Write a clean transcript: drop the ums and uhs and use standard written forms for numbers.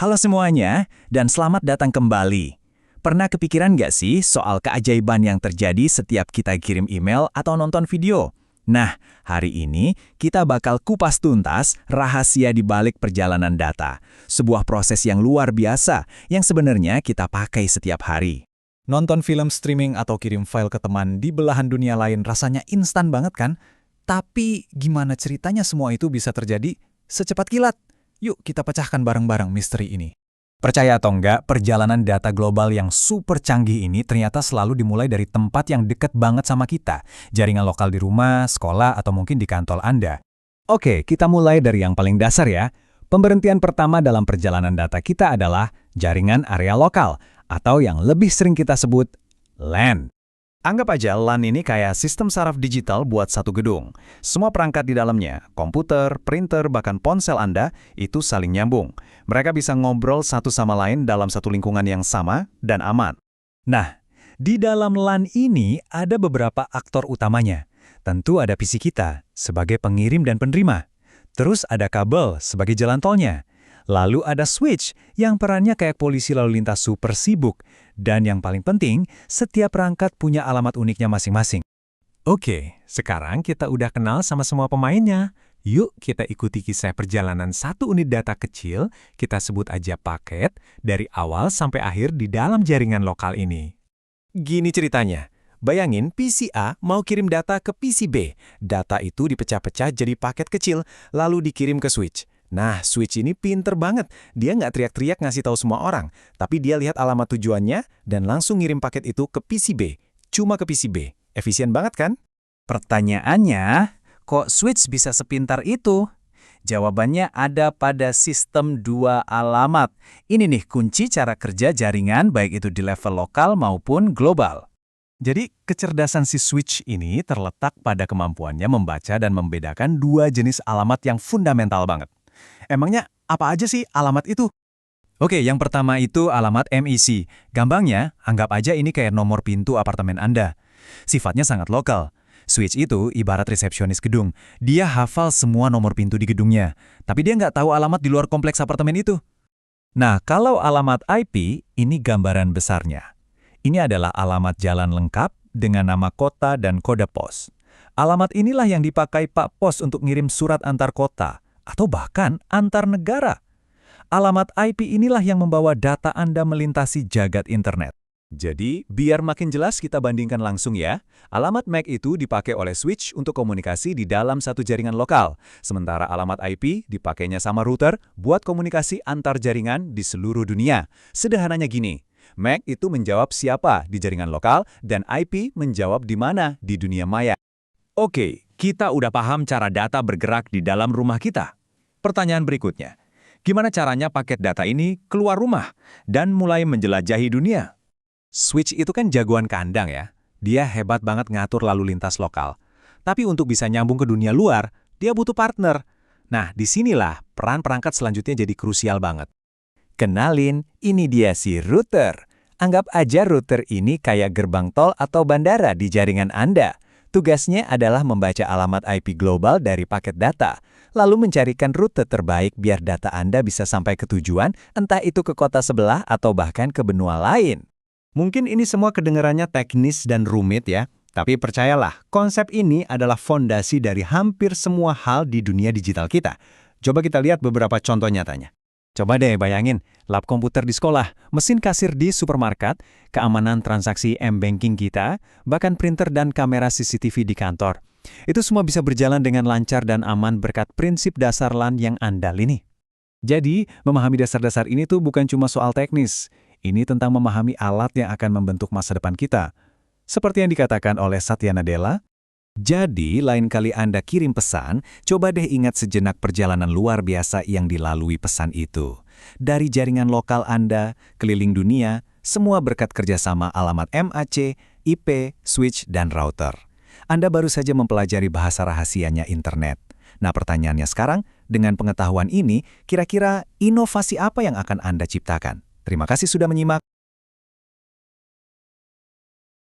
Halo semuanya, dan selamat datang kembali. Pernah kepikiran nggak sih soal keajaiban yang terjadi setiap kita kirim email atau nonton video? Nah, hari ini kita bakal kupas tuntas rahasia di balik perjalanan data. Sebuah proses yang luar biasa yang sebenarnya kita pakai setiap hari. Nonton film streaming atau kirim file ke teman di belahan dunia lain rasanya instan banget kan? Tapi gimana ceritanya semua itu bisa terjadi secepat kilat? Yuk kita pecahkan bareng-bareng misteri ini. Percaya atau enggak, perjalanan data global yang super canggih ini ternyata selalu dimulai dari tempat yang dekat banget sama kita. Jaringan lokal di rumah, sekolah, atau mungkin di kantor Anda. Oke, kita mulai dari yang paling dasar ya. Pemberhentian pertama dalam perjalanan data kita adalah jaringan area lokal, atau yang lebih sering kita sebut LAN. Anggap aja LAN ini kayak sistem saraf digital buat satu gedung. Semua perangkat di dalamnya, komputer, printer, bahkan ponsel Anda, itu saling nyambung. Mereka bisa ngobrol satu sama lain dalam satu lingkungan yang sama dan aman. Nah, di dalam LAN ini ada beberapa aktor utamanya. Tentu ada PC kita sebagai pengirim dan penerima. Terus ada kabel sebagai jalan tolnya. Lalu ada switch yang perannya kayak polisi lalu lintas super sibuk. Dan yang paling penting, setiap perangkat punya alamat uniknya masing-masing. Oke, sekarang kita udah kenal sama semua pemainnya. Yuk kita ikuti kisah perjalanan satu unit data kecil, kita sebut aja paket, dari awal sampai akhir di dalam jaringan lokal ini. Gini ceritanya. Bayangin PC A mau kirim data ke PC B. Data itu dipecah-pecah jadi paket kecil, lalu dikirim ke switch. Nah, switch ini pinter banget. Dia nggak teriak-teriak ngasih tahu semua orang, tapi dia lihat alamat tujuannya dan langsung ngirim paket itu ke PC B. Cuma ke PC B. Efisien banget kan? Pertanyaannya, kok switch bisa sepintar itu? Jawabannya ada pada sistem dua alamat. Ini nih kunci cara kerja jaringan baik itu di level lokal maupun global. Jadi, kecerdasan si switch ini terletak pada kemampuannya membaca dan membedakan dua jenis alamat yang fundamental banget. Emangnya apa aja sih alamat itu? Oke, yang pertama itu alamat MIC. Gampangnya, anggap aja ini kayak nomor pintu apartemen Anda. Sifatnya sangat lokal. Switch itu ibarat resepsionis gedung. Dia hafal semua nomor pintu di gedungnya. Tapi dia nggak tahu alamat di luar kompleks apartemen itu. Nah, kalau alamat IP, ini gambaran besarnya. Ini adalah alamat jalan lengkap dengan nama kota dan kode pos. Alamat inilah yang dipakai Pak Pos untuk ngirim surat antar kota. Atau bahkan antar negara. Alamat IP inilah yang membawa data Anda melintasi jagat internet. Jadi, biar makin jelas kita bandingkan langsung ya. Alamat MAC itu dipakai oleh switch untuk komunikasi di dalam satu jaringan lokal. Sementara alamat IP dipakainya sama router buat komunikasi antar jaringan di seluruh dunia. Sederhananya gini, MAC itu menjawab siapa di jaringan lokal dan IP menjawab di mana di dunia maya. Oke, kita udah paham cara data bergerak di dalam rumah kita. Pertanyaan berikutnya, gimana caranya paket data ini keluar rumah dan mulai menjelajahi dunia? Switch itu kan jagoan kandang ya. Dia hebat banget ngatur lalu lintas lokal. Tapi untuk bisa nyambung ke dunia luar, dia butuh partner. Nah, disinilah peran perangkat selanjutnya jadi krusial banget. Kenalin, ini dia si router. Anggap aja router ini kayak gerbang tol atau bandara di jaringan Anda. Tugasnya adalah membaca alamat IP global dari paket data, lalu mencarikan rute terbaik biar data Anda bisa sampai ke tujuan, entah itu ke kota sebelah atau bahkan ke benua lain. Mungkin ini semua kedengarannya teknis dan rumit ya, tapi percayalah, konsep ini adalah fondasi dari hampir semua hal di dunia digital kita. Coba kita lihat beberapa contoh nyatanya. Coba deh bayangin, lab komputer di sekolah, mesin kasir di supermarket, keamanan transaksi M-banking kita, bahkan printer dan kamera CCTV di kantor. Itu semua bisa berjalan dengan lancar dan aman berkat prinsip dasar LAN yang andal ini. Jadi, memahami dasar-dasar ini tuh bukan cuma soal teknis. Ini tentang memahami alat yang akan membentuk masa depan kita. Seperti yang dikatakan oleh Satya Nadella, jadi, lain kali Anda kirim pesan, coba deh ingat sejenak perjalanan luar biasa yang dilalui pesan itu. Dari jaringan lokal Anda, keliling dunia, semua berkat kerjasama alamat MAC, IP, switch, dan router. Anda baru saja mempelajari bahasa rahasianya internet. Nah, pertanyaannya sekarang, dengan pengetahuan ini, kira-kira inovasi apa yang akan Anda ciptakan? Terima kasih sudah menyimak.